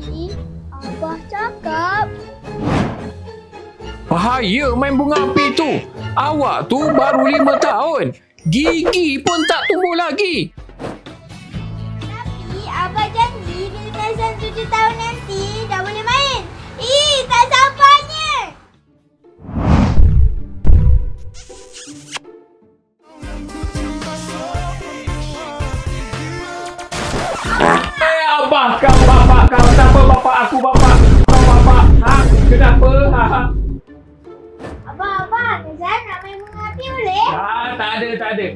Tadi, Abah cakap. Bahaya main bunga api tu. Awak tu baru 5 tahun. Gigi pun tak tumbuh lagi. Tapi Abah janji bila Nazan 7 tahun nanti dah boleh main. Tak sabarnya. Abah kau, bapak kau. Kenapa bapak aku, bapak? Kau bapak. Kenapa? Abah, Nazan nak main bunga api boleh? Tak ada.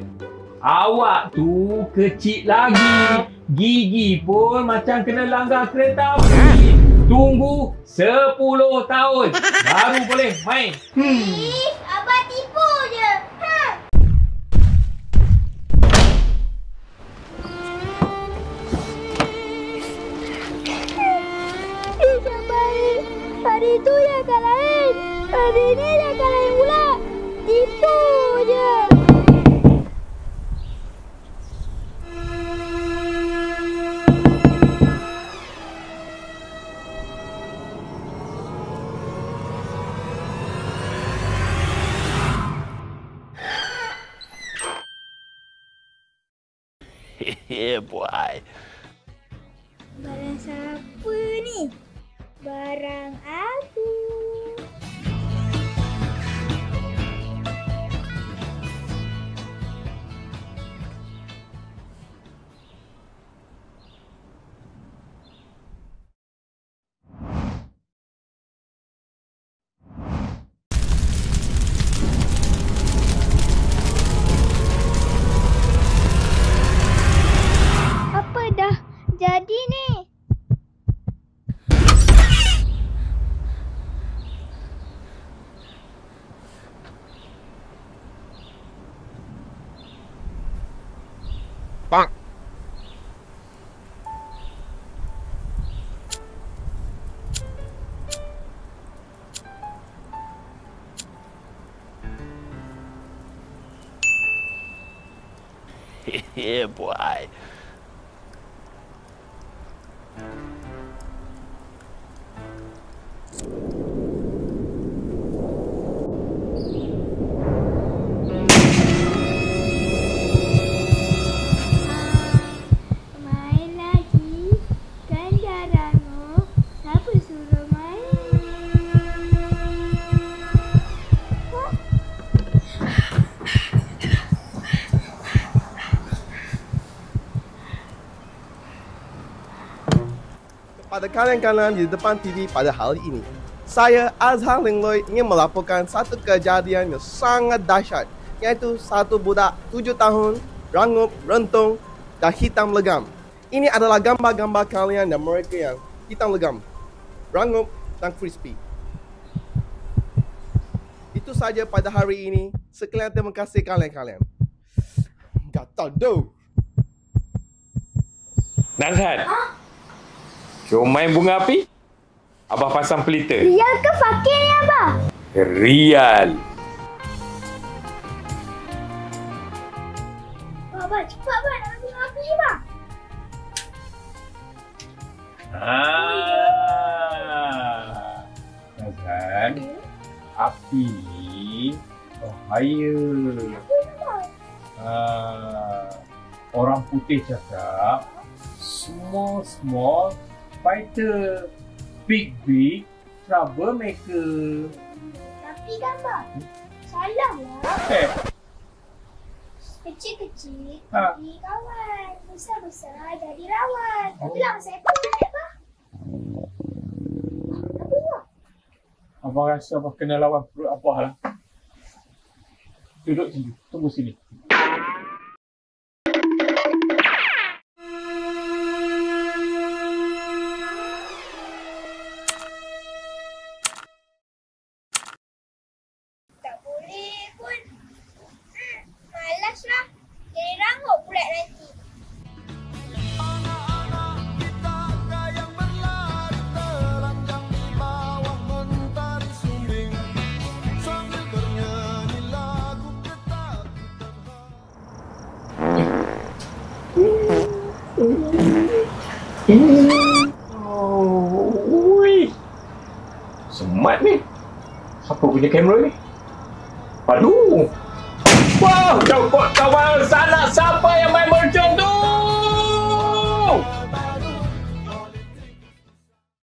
Awak tu kecil lagi. Gigi pun macam kena langgar kereta api. Tunggu 10 tahun baru boleh main. Abah tipu je. Yang baik. Hari tu yang kalahin. Hari ni yang kalahin pula. Tipu je. Yeah, boy. Barang siapa ni? Barang aku. Apa dah jadi ni? Bang. Yeah, boy. Main lagi. Ganjaranmu. Siapa suruh main? Kepada kalian-kalian di depan TV pada hari ini, saya Azhar Lingloy ingin melaporkan satu kejadian yang sangat dahsyat, iaitu satu budak 7 tahun, rangup, rentung dan hitam legam. Ini adalah gambar-gambar kalian dan mereka yang hitam legam, rangup dan crispy. Itu saja pada hari ini. Sekian terima kasih kalian-kalian. Gatal doh. Nazan. Jom main bunga api. Abah pasang pelita. Rial ke fakir ni Abah? Rial. Abah cepat Abah nak main bunga api Abah. Nazan. Api ni bahaya. Orang putih cakap small fighter, big troublemaker. Tapi kan Abah, salah lah. Kecil-kecil jadi kawan, besar-besar jadi rawan. Itulah saya pun Abah. Apa Abah? Abah rasa Abah kena lawan perut Abah lah. Duduk sini, tunggu sini. Tak boleh pun. Malas lah. Jadi rangup pula nanti. Siapa punya kamera ni? Aduh. Wah, kau salah siapa